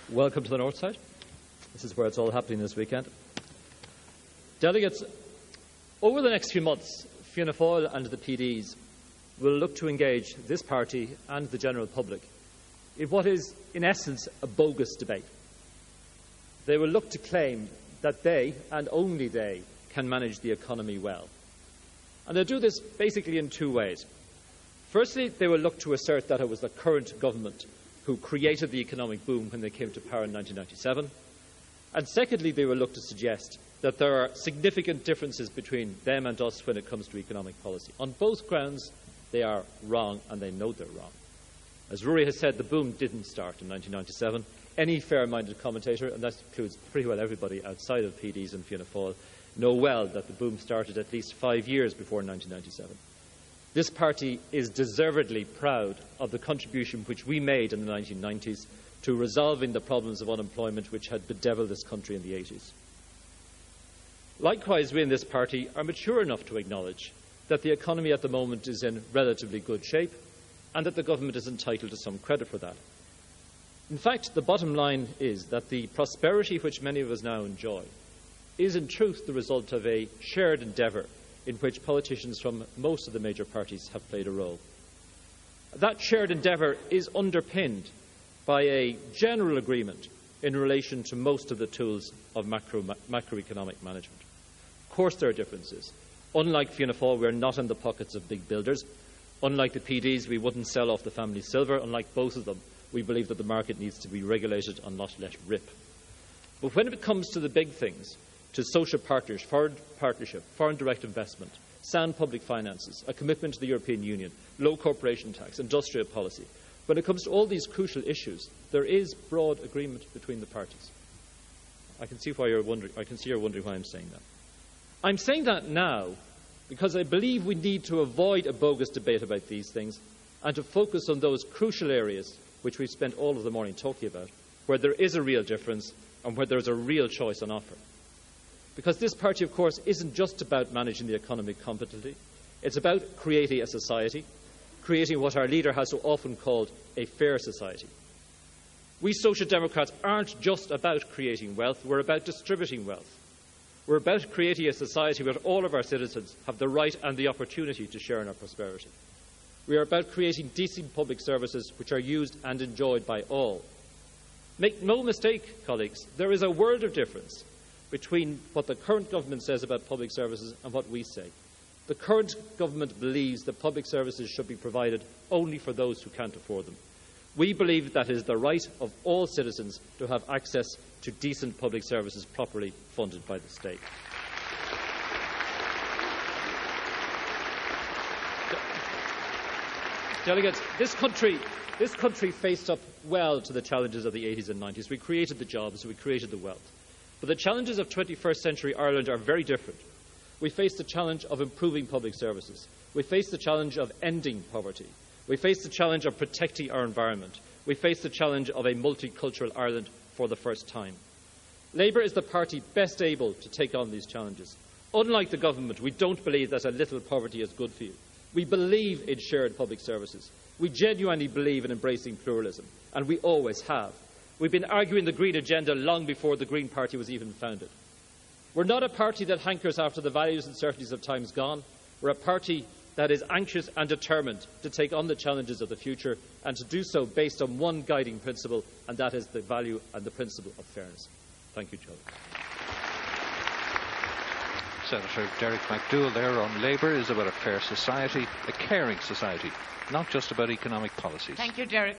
Welcome to the North Side. This is where it's all happening this weekend. Delegates, over the next few months, Fianna Fáil and the PDs will look to engage this party and the general public in what is, in essence, a bogus debate. They will look to claim that they, and only they, can manage the economy well. And they'll do this basically in two ways. Firstly, they will look to assert that it was the current government who created the economic boom when they came to power in 1997. And secondly, they will look to suggest that there are significant differences between them and us when it comes to economic policy. On both grounds, they are wrong, and they know they're wrong. As Rory has said, the boom didn't start in 1997. Any fair-minded commentator, and that includes pretty well everybody outside of PDs and Fianna Fáil, know well that the boom started at least 5 years before 1997. This party is deservedly proud of the contribution which we made in the 1990s to resolving the problems of unemployment which had bedevilled this country in the 80s. Likewise, we in this party are mature enough to acknowledge that the economy at the moment is in relatively good shape and that the government is entitled to some credit for that. In fact, the bottom line is that the prosperity which many of us now enjoy is in truth the result of a shared endeavour in which politicians from most of the major parties have played a role. That shared endeavour is underpinned by a general agreement in relation to most of the tools of macroeconomic management. Of course there are differences. Unlike Fianna Fáil, we are not in the pockets of big builders. Unlike the PDs, we wouldn't sell off the family silver. Unlike both of them, we believe that the market needs to be regulated and not let rip. But when it comes to the big things, to social partnership, foreign direct investment, sound public finances, a commitment to the European Union, low corporation tax, industrial policy. When it comes to all these crucial issues, there is broad agreement between the parties. I can see you're wondering why I'm saying that. I'm saying that now because I believe we need to avoid a bogus debate about these things and to focus on those crucial areas which we've spent all of the morning talking about, where there is a real difference and where there is a real choice on offer. Because this party, of course, isn't just about managing the economy competently. It's about creating a society, creating what our leader has so often called a fair society. We Social Democrats aren't just about creating wealth, we're about distributing wealth. We're about creating a society where all of our citizens have the right and the opportunity to share in our prosperity. We are about creating decent public services which are used and enjoyed by all. Make no mistake, colleagues, there is a world of difference between what the current government says about public services and what we say. The current government believes that public services should be provided only for those who can't afford them. We believe that it is the right of all citizens to have access to decent public services properly funded by the state. Delegates, this country faced up well to the challenges of the 80s and 90s. We created the jobs, we created the wealth. But the challenges of 21st century Ireland are very different. We face the challenge of improving public services. We face the challenge of ending poverty. We face the challenge of protecting our environment. We face the challenge of a multicultural Ireland for the first time. Labour is the party best able to take on these challenges. Unlike the government, we don't believe that a little poverty is good for you. We believe in shared public services. We genuinely believe in embracing pluralism, and we always have. We've been arguing the Green agenda long before the Green Party was even founded. We're not a party that hankers after the values and certainties of times gone. We're a party that is anxious and determined to take on the challenges of the future and to do so based on one guiding principle, and that is the value and the principle of fairness. Thank you, Joe. Senator Derek McDowell there on Labour is about a fair society, a caring society, not just about economic policies. Thank you, Derek.